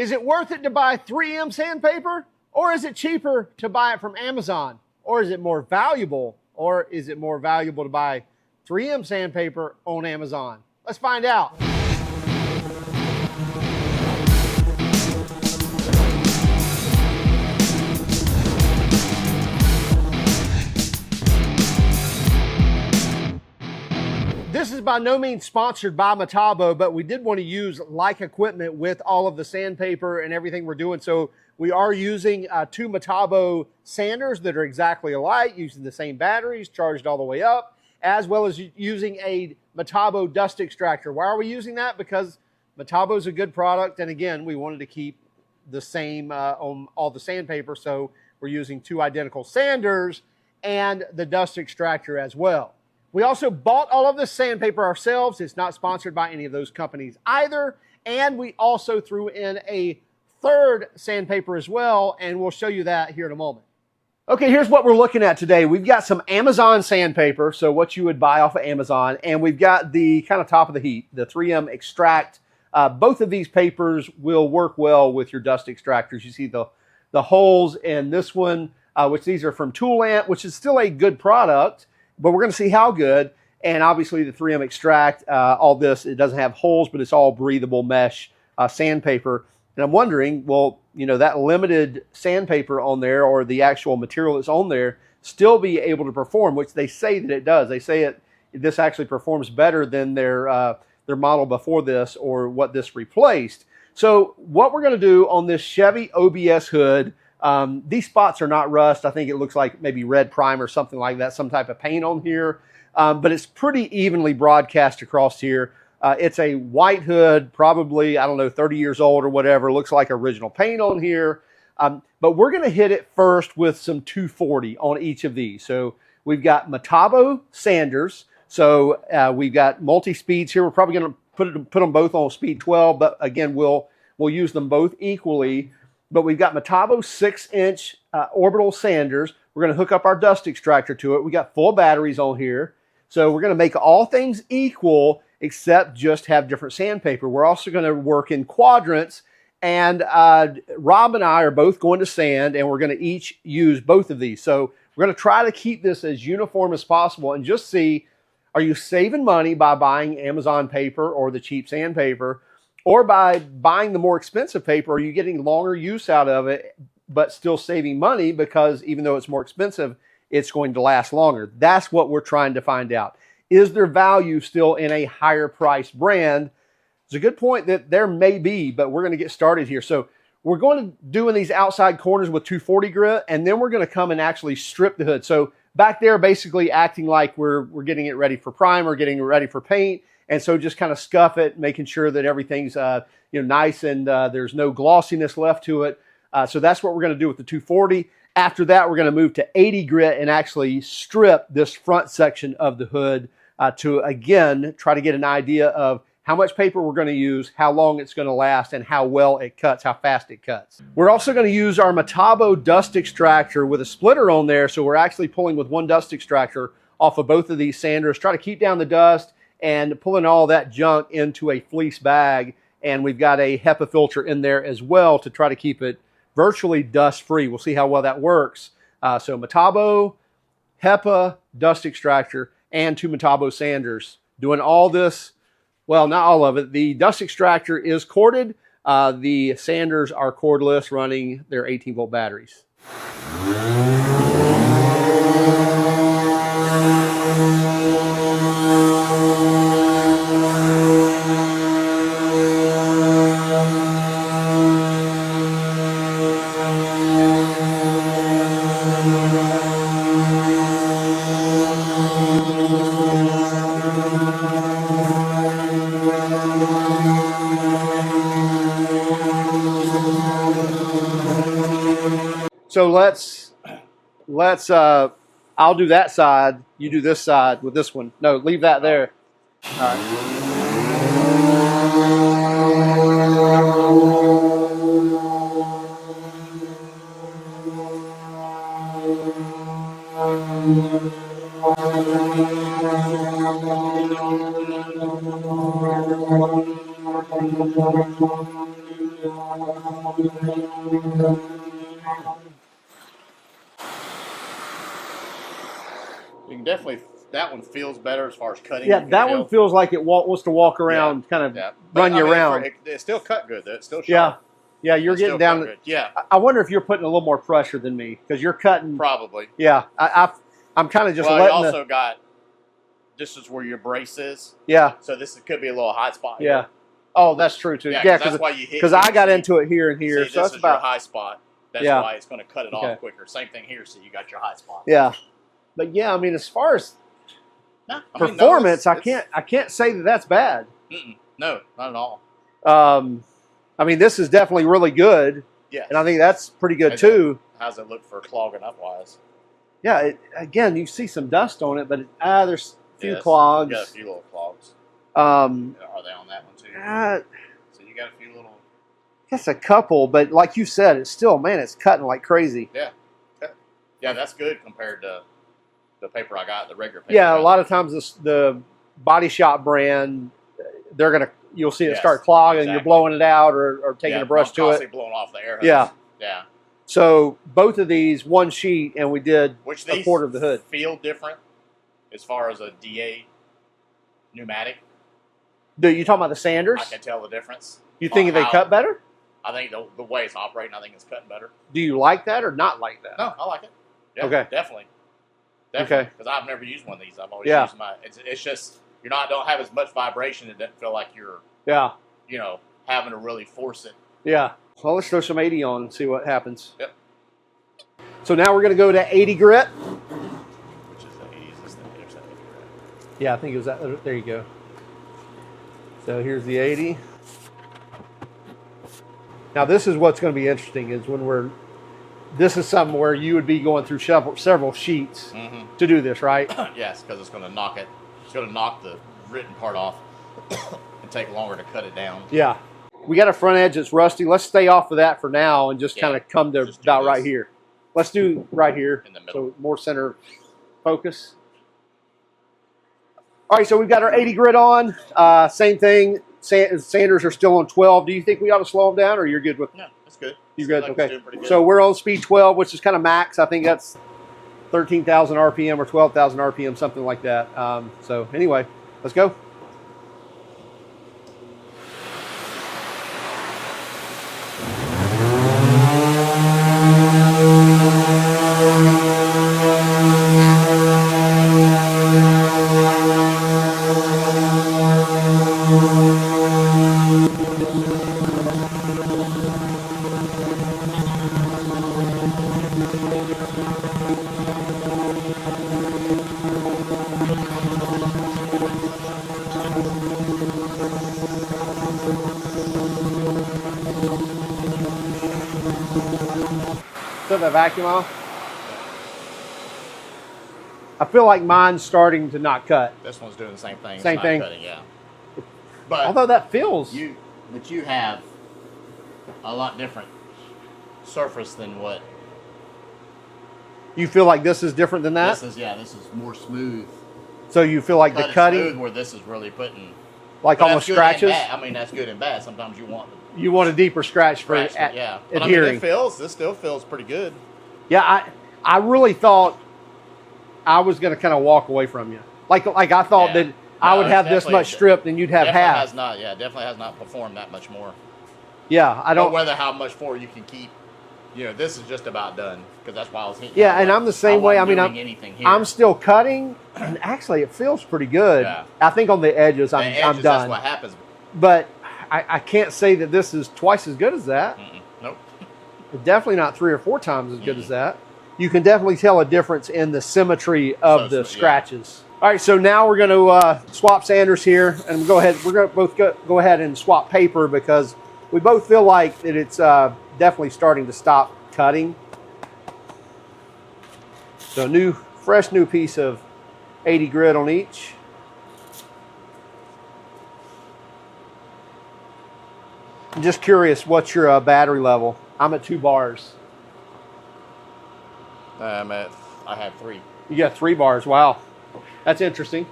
Is it worth it to buy 3M sandpaper, or is it cheaper to buy it from Amazon? Or is it more valuable, to buy 3M sandpaper on Amazon? Let's find out. This is by no means sponsored by Metabo, but we did want to use like equipment with all of the sandpaper and everything we're doing. So we are using two Metabo sanders that are exactly alike, using the same batteries, charged all the way up, as well as using a Metabo dust extractor. Why are we using that? Because Metabo is a good product, and again, we wanted to keep the same on all the sandpaper, so we're using two identical sanders and the dust extractor as well. We also bought all of this sandpaper ourselves. It's not sponsored by any of those companies either. And we also threw in a third sandpaper as well, and we'll show you that here in a moment. Okay, here's what we're looking at today. We've got some Amazon sandpaper, so what you would buy off of Amazon, and we've got the kind of top of the heap, the 3M Xtract. Both of these papers will work well with your dust extractors. You see the holes in this one, which these are from Tool Ant, which is still a good product, but we're going to see how good. And obviously the 3M Xtract, all this, it doesn't have holes, but it's all breathable mesh sandpaper. And I'm wondering, well, you know, that limited sandpaper on there, or the actual material that's on there, still be able to perform, which they say that it does. They say this actually performs better than their model before this, or what this replaced. So what we're going to do on this Chevy OBS hood, these spots are not rust. I think it looks like maybe red prime or something like that, some type of paint on here. But it's pretty evenly broadcast across here. It's a white hood, probably, I don't know, 30 years old or whatever. Looks like original paint on here. But we're going to hit it first with some 240 on each of these. So we've got Metabo sanders. So we've got multi-speeds here. We're probably going to put them both on speed 12, but again, we'll use them both equally. But we've got Metabo 6-inch orbital sanders. We're going to hook up our dust extractor to it. We got full batteries on here. So we're going to make all things equal, except just have different sandpaper. We're also going to work in quadrants, and Rob and I are both going to sand, and we're going to each use both of these. So we're going to try to keep this as uniform as possible and just see, are you saving money by buying Amazon paper or the cheap sandpaper, or by buying the more expensive paper? Are you getting longer use out of it, but still saving money because even though it's more expensive, it's going to last longer? That's what we're trying to find out. Is there value still in a higher price brand? It's a good point that there may be, but we're going to get started here. So we're going to do in these outside corners with 240 grit, and then we're going to come and actually strip the hood. So back there, basically acting like we're getting it ready for primer, getting it ready for paint. And so just kind of scuff it, making sure that everything's nice and there's no glossiness left to it. So that's what we're going to do with the 240. After that, we're going to move to 80 grit and actually strip this front section of the hood to, again, try to get an idea of how much paper we're going to use, how long it's going to last, and how well it cuts, how fast it cuts. We're also going to use our Metabo dust extractor with a splitter on there. So we're actually pulling with one dust extractor off of both of these sanders, try to keep down the dust and pulling all that junk into a fleece bag. And we've got a HEPA filter in there as well to try to keep it virtually dust-free. We'll see how well that works. So Metabo, HEPA, dust extractor, and two Metabo sanders. Doing all this, well, not all of it. The dust extractor is corded. The sanders are cordless, running their 18-volt batteries. So let's I'll do that side, you do this side with this one. No, leave that there. All right. You can definitely, that one feels better as far as cutting. Yeah, that one feels like it wants to walk around, kind of run you around. It still cut good though. It's still sharp. Yeah. Yeah, you're getting down. Yeah. I wonder if you're putting a little more pressure than me because you're cutting. Probably. Yeah, I'm kind of just letting. Well, you also got, this is where your brace is. Yeah. So this could be a little high spot. Yeah. Here. Oh, that's true too. Yeah, that's why you hit. Because I got into it here and here, so that's about your high spot. That's why it's going to cut it off quicker. Same thing here. So you got your high spot. Yeah. But yeah, I mean, as far as performance, I can't say that that's bad. No, not at all. I mean, this is definitely really good. Yeah, and I think that's pretty good too. How's it look for clogging up wise? Yeah, again, you see some dust on it, but there's a few clogs. You got a few little clogs. Are they on that one too? So you got a few little. I guess a couple, but like you said, it's still, man, it's cutting like crazy. Yeah, yeah, that's good compared to the paper I got, the regular paper. Yeah, a lot of times the Body Shop brand, you'll see it start clogging. You're blowing it out or taking a brush to it. Blowing off the air hose. Yeah, yeah. So both of these, one sheet, and we did a quarter of the hood. Feel different as far as a DA pneumatic. Dude, you talking about the sanders? I can tell the difference. You think they cut better? I think the way it's operating, I think it's cutting better. Do you like that or not like that? No, I like it. Yeah, okay, definitely. Okay. Because I've never used one of these. I've always used my. It's just don't have as much vibration. It doesn't feel like you're having to really force it. Yeah. Well, let's throw some 80 on and see what happens. Yep. So now we're going to go to 80 grit. Which is the 80s. Is the 80 grit. Yeah, I think it was that. There you go. So here's the 80. Now this is what's going to be interesting is when this is something where you would be going through several sheets to do this, right? Yes, because it's going to knock it. It's going to knock the written part off and take longer to cut it down. Yeah. We got a front edge that's rusty. Let's stay off of that for now and just kind of come to about right here. Let's do right here. In the middle. So more center focus. All right, so we've got our 80 grit on. Same thing. Sanders are still on 12. Do you think we ought to slow them down, or you're good with? No, that's good. You're good. Okay. So we're on speed 12, which is kind of max. I think that's 13,000 RPM or 12,000 RPM, something like that. So anyway, let's go. The vacuum off. I feel like mine's starting to not cut. This one's doing the same thing. Same thing. Cutting, yeah. But although that feels you have a lot different surface than what you feel like. This is different than that. This is more smooth. So you feel like the cutting smooth where this is really putting like almost scratches. I mean, that's good and bad. Sometimes you want a deeper scratch for adhering. But I mean, this still feels pretty good. Yeah, I really thought I was going to kind of walk away from you. Like I thought that I would have this much stripped and you'd have half. Definitely has not performed that much more. Yeah, I don't. Whether how much more you can keep. This is just about done because that's why I was hitting. Yeah, and I'm the same way. I mean, I'm still cutting, and actually, it feels pretty good. Yeah. I think on the edges, I'm done. That's what happens. But I can't say that this is twice as good as that. Nope. Definitely not 3 or 4 times as good as that. You can definitely tell a difference in the symmetry of the scratches. Yeah. All right, so now we're going to swap sanders here, and we're going to both go ahead and swap paper because we both feel like that it's definitely starting to stop cutting. So fresh new piece of 80 grit on each. I'm just curious, what's your battery level? I'm at 2 bars. I have 3. You got 3 bars. Wow, that's interesting.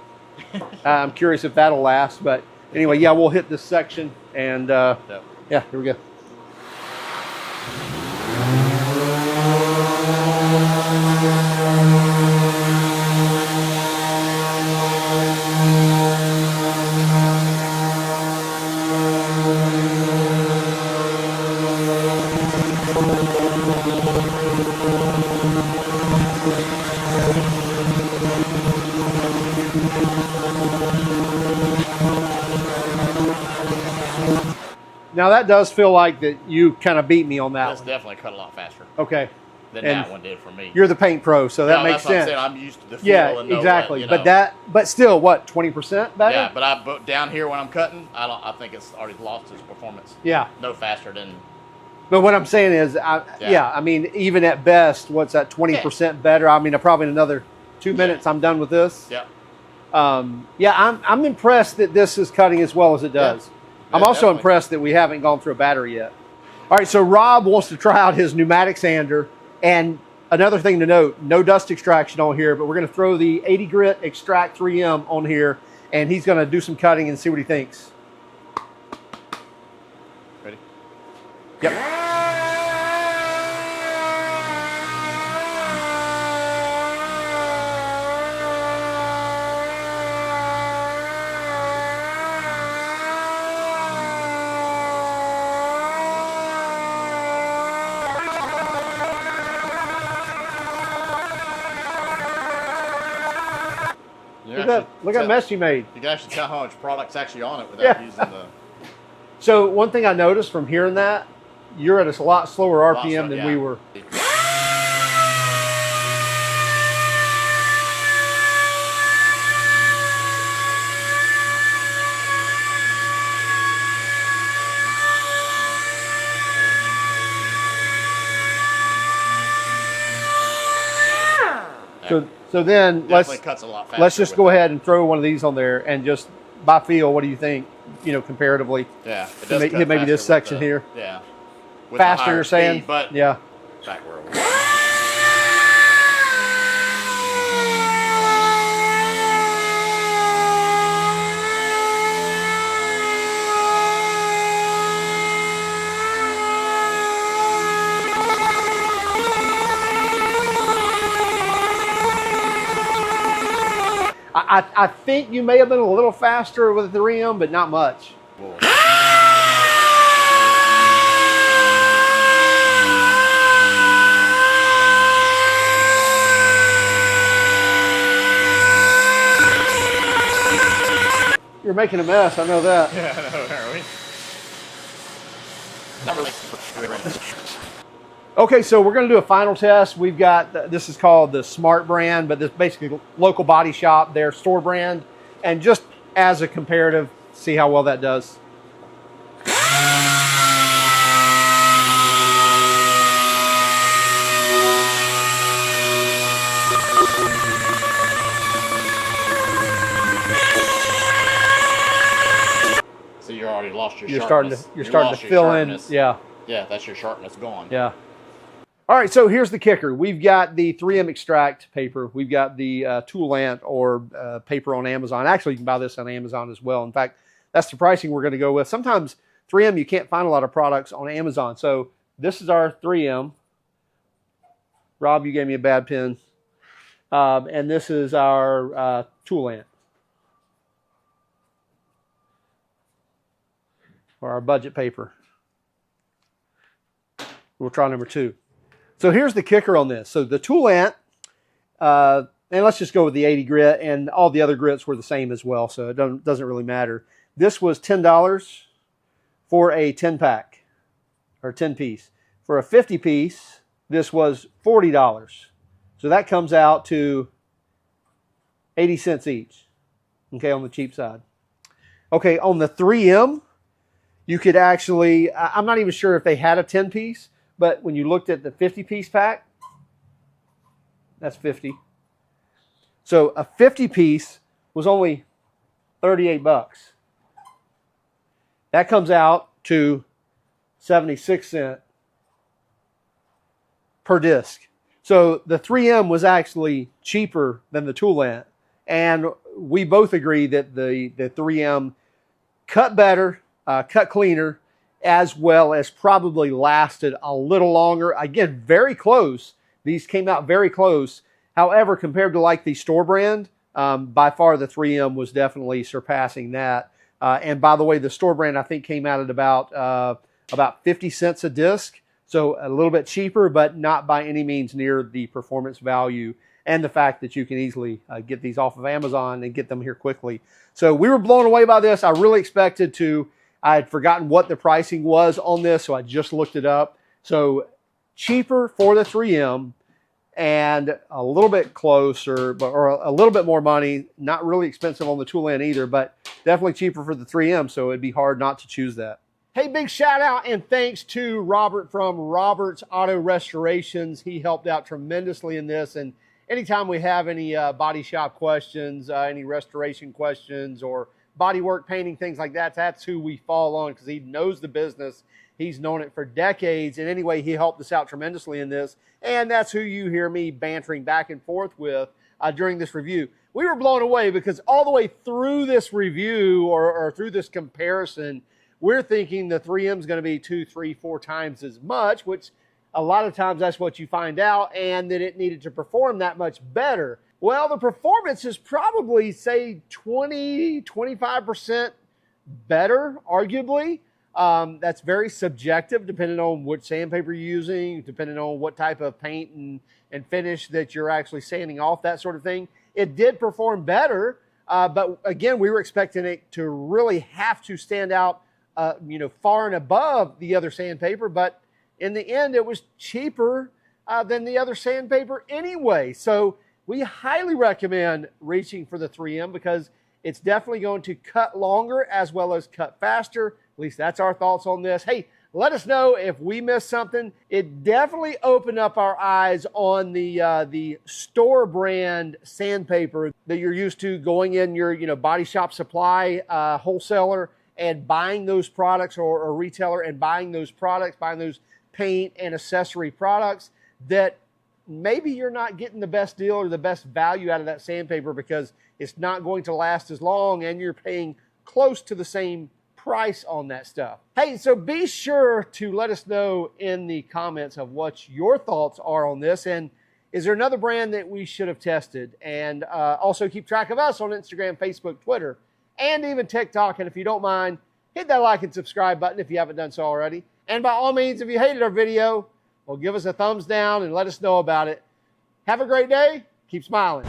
I'm curious if that'll last, but anyway, yeah, we'll hit this section and yeah, here we go. Now that does feel like that you kind of beat me on that. That's definitely cut a lot faster. Okay. Than that one did for me. You're the paint pro, so that makes sense. What I'm used to the feel and exactly. What, but still, what, 20% better? Yeah, but down here when I'm cutting, I think it's already lost its performance. Yeah. No faster than. But what I'm saying is, I mean, even at best, what's that, 20% better? I mean, probably in another 2 minutes, I'm done with this. Yeah. I'm impressed that this is cutting as well as it does. Yeah. I'm also impressed that we haven't gone through a battery yet. All right, so Rob wants to try out his pneumatic sander. And another thing to note, no dust extraction on here, but we're going to throw the 80 grit Extract 3M on here, and he's going to do some cutting and see what he thinks. Ready? Yep. Look at that mess you made. You can actually tell how much product's actually on it without using the... So one thing I noticed from hearing that, you're at a lot slower RPM than we were. So then let's just go ahead and throw one of these on there and just by feel, what do you think? You know, comparatively. Yeah. It does maybe this section here. Yeah. Faster, you're saying? But yeah. Back where we I think you may have been a little faster with the 3M, but not much. Whoa. You're making a mess, I know that. Yeah, I know, are we? Not really. Okay, so we're going to do a final test. We've got, this is called the Smart brand, but this is basically local body shop, their store brand. And just as a comparative, see how well that does. So you already lost your sharpness. You're starting to fill in. Yeah. Yeah, that's your sharpness gone. Yeah. All right, so here's the kicker. We've got the 3M Extract paper. We've got the Toolant or paper on Amazon. Actually, you can buy this on Amazon as well. In fact, that's the pricing we're going to go with. Sometimes 3M, you can't find a lot of products on Amazon. So this is our 3M. Rob, you gave me a bad pen. And this is our Toolant. Or our budget paper. We'll try number 2. So here's the kicker on this. So the Toolant, and let's just go with the 80 grit, and all the other grits were the same as well, so it doesn't really matter. This was $10 for a 10-pack, or 10-piece. For a 50-piece, this was $40. So that comes out to 80 cents each, okay, on the cheap side. Okay, on the 3M, you could actually, I'm not even sure if they had a 10-piece, but when you looked at the 50-piece pack, that's 50. So a 50-piece was only 38 bucks. That comes out to 76 cents per disc. So the 3M was actually cheaper than the Toolant. And we both agree that the 3M cut better, cut cleaner, as well as probably lasted a little longer. Again, very close. These came out very close. However, compared to like the store brand, by far the 3M was definitely surpassing that. And by the way, the store brand I think came out at about 50 cents a disc. So a little bit cheaper, but not by any means near the performance value and the fact that you can easily get these off of Amazon and get them here quickly. So we were blown away by this. I really expected to. I had forgotten what the pricing was on this, so I just looked it up. So cheaper for the 3M and a little bit closer, or a little bit more money. Not really expensive on the tool end either, but definitely cheaper for the 3M, so it'd be hard not to choose that. Hey, big shout out and thanks to Robert from Robert's Auto Restorations. He helped out tremendously in this, and anytime we have any body shop questions, any restoration questions, or body work, painting, things like that, that's who we fall on because he knows the business. He's known it for decades, and anyway, he helped us out tremendously in this, and that's who you hear me bantering back and forth with during this review. We were blown away because all the way through this review or through this comparison, we're thinking the 3M is going to be 2, 3, 4 times as much, which a lot of times that's what you find out, and that it needed to perform that much better. Well, the performance is probably, say, 20, 25% better, arguably. That's very subjective, depending on which sandpaper you're using, depending on what type of paint and finish that you're actually sanding off, that sort of thing. It did perform better, but again, we were expecting it to really have to stand out far and above the other sandpaper, but in the end, it was cheaper than the other sandpaper anyway. So we highly recommend reaching for the 3M because it's definitely going to cut longer as well as cut faster. At least that's our thoughts on this. Hey, let us know if we missed something. It definitely opened up our eyes on the store brand sandpaper that you're used to going in your body shop supply wholesaler and buying those products, or a retailer and buying those products, buying those paint and accessory products, that maybe you're not getting the best deal or the best value out of that sandpaper because it's not going to last as long and you're paying close to the same price on that stuff. Hey, so be sure to let us know in the comments of what your thoughts are on this, and is there another brand that we should have tested? And also keep track of us on Instagram, Facebook, Twitter, and even TikTok. And if you don't mind, hit that like and subscribe button if you haven't done so already. And by all means, if you hated our video, well, give us a thumbs down and let us know about it. Have a great day. Keep smiling.